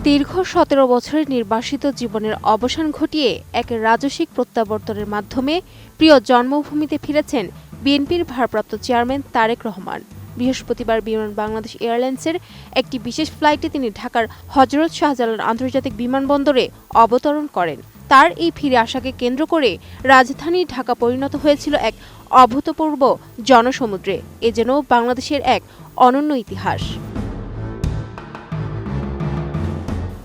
দীর্ঘ ১৭ বছরের নির্বাসিত জীবনের অবসান ঘটিয়ে এক রাজস্বিক প্রত্যাবর্তনের মাধ্যমে প্রিয় জন্মভূমিতে ফিরেছেন বিএনপির ভারপ্রাপ্ত চেয়ারম্যান তারেক রহমান। বৃহস্পতিবার বিমান বাংলাদেশ এয়ারলাইন্সের একটি বিশেষ ফ্লাইটে তিনি ঢাকার হযরত শাহজালাল আন্তর্জাতিক বিমানবন্দরে অবতরণ করেন। তার এই ফিরে আসাকে কেন্দ্র করে রাজধানী ঢাকা পরিণত হয়েছিল এক অভূতপূর্ব জনসমুদ্রে। এ যেন বাংলাদেশের এক অনন্য ইতিহাস।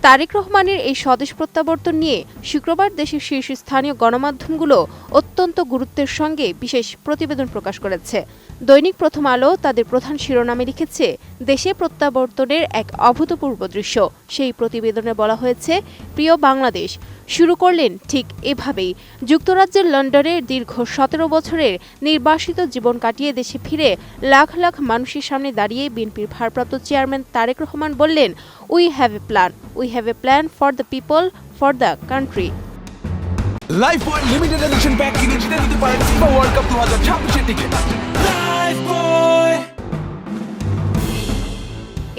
তারেক রহমানের এই স্বদেশ প্রত্যাবর্তন নিয়ে শুক্রবার দেশের শীর্ষস্থানীয় গণমাধ্যমগুলো অত্যন্ত গুরুত্বের সঙ্গে বিশেষ প্রতিবেদন প্রকাশ করেছে। দৈনিক প্রথম আলো তাদের প্রধান শিরোনামে লিখেছে, দেশে প্রত্যাবর্তনের এক অভূতপূর্ব দৃশ্য। সেই প্রতিবেদনে বলা হয়েছে, প্রিয় বাংলাদেশ শুরু করলেন ঠিক এভাবেই। যুক্তরাজ্যের লন্ডনের দীর্ঘ ১৭ বছরের নির্বাসিত জীবন কাটিয়ে দেশে ফিরে লাখ লাখ মানুষের সামনে দাঁড়িয়ে বিএনপির ভারপ্রাপ্ত চেয়ারম্যান তারেক রহমান বললেন, we have a plan. We have a plan for the people, for the country. Lifebuoy limited edition pack কিনে জিতে নিতে পারেন FIFA world cup 2026 ticket. Lifebuoy.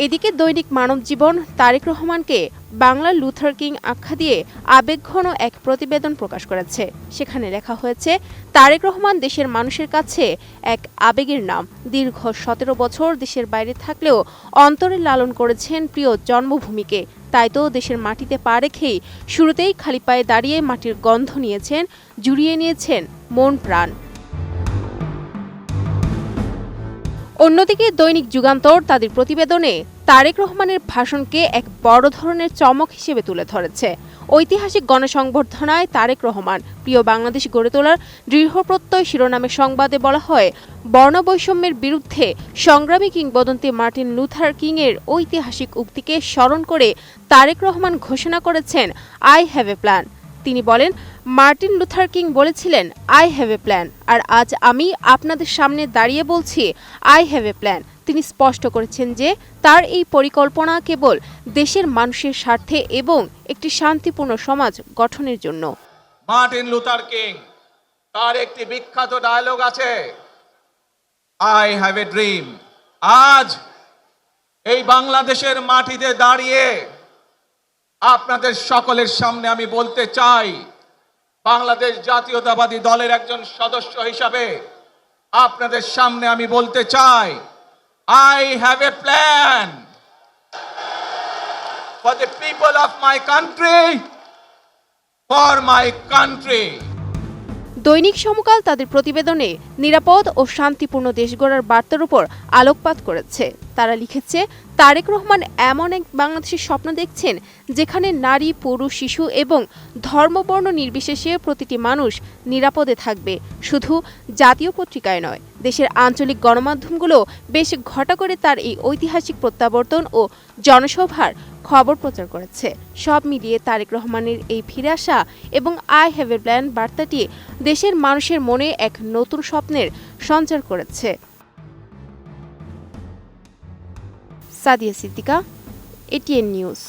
এদিকে দৈনিক মানবজীবন তারেক রহমানকে বাংলার লুথার কিং আখ্যা দিয়ে আবেগঘন এক প্রতিবেদন প্রকাশ করেছে। সেখানে লেখা হয়েছে, তারেক রহমান দেশের মানুষের কাছে এক আবেগের নাম। দীর্ঘ ১৭ বছর দেশের বাইরে থাকলেও অন্তরে লালন করেছেন প্রিয় জন্মভূমিকে। তাই তো দেশের মাটিতে পা রেখেই শুরুতেই খালি পায়ে দাঁড়িয়ে মাটির গন্ধ নিয়েছেন, জুড়িয়ে নিয়েছেন মন প্রাণ। অন্যদিকে দৈনিক যুগান্তর তাদের প্রতিবেদনে তারেক রহমানের ভাষণকে এক বড় ধরনের চমক হিসেবে তুলে ধরেছে। ঐতিহাসিক গণসংবর্ধনায় তারেক রহমান প্রিয় বাংলাদেশ গড়ে তোলার দৃঢ়প্রত্যয় শিরোনামের সংবাদে বলা হয়, বর্ণবৈষম্যের বিরুদ্ধে সংগ্রামী কিংবদন্তি মার্টিন লুথার কিং এর ঐতিহাসিক উক্তিকে স্মরণ করে তারেক রহমান ঘোষণা করেছেন, আই হ্যাভ এ প্ল্যান। তিনি বলেন, মার্টিন লুথার কিং বলেছিলেন, আই হ্যাভ এ প্ল্যান, আর আজ আমি আপনাদের সামনে দাঁড়িয়ে বলছি, আই হ্যাভ এ প্ল্যান। তিনি স্পষ্ট করেছেন যে তার এই পরিকল্পনা কেবল দেশের মানুষের স্বার্থে এবং একটি শান্তিপূর্ণ সমাজ গঠনের জন্য। মার্টিন লুথার কিং তার একটি বিখ্যাত ডায়লগ আছে, আই হ্যাভ এ ড্রিম। আজ এই বাংলাদেশের মাটিতে দাঁড়িয়ে আপনাদের সকলের সামনে আমি বলতে চাই, বাংলাদেশ জাতীয়তাবাদী দলের একজন সদস্য হিসাবে আপনাদের সামনে আমি বলতে চাই, I have a plan for the people of my country, for my country. দৈনিক সমকাল তাদের প্রতিবেদনে নিরাপদ ও শান্তিপূর্ণ দেশ গড়ার বার্তার উপর আলোকপাত করেছে। তারা লিখেছে, তারেক রহমান এমন এক বাংলাদেশের স্বপ্ন দেখছেন যেখানে নারী, পুরুষ, শিশু এবং ধর্মবর্ণ নির্বিশেষে প্রতিটি মানুষ নিরাপদে থাকবে। শুধু জাতীয় পত্রিকায় নয়, দেশের আঞ্চলিক গণমাধ্যমগুলো বেশ ঘটা করে তার এই ঐতিহাসিক প্রত্যাবর্তন ও জনসভার খবর প্রচার করেছে। সব মিলিয়ে তারেক রহমানের এই ফিরে আসা এবং আই হ্যাভ এ প্ল্যান বার্তাটি দেশের মানুষের মনে এক নতুন স্বপ্নের সঞ্চার করেছে। Sadia Siddika, ATN news.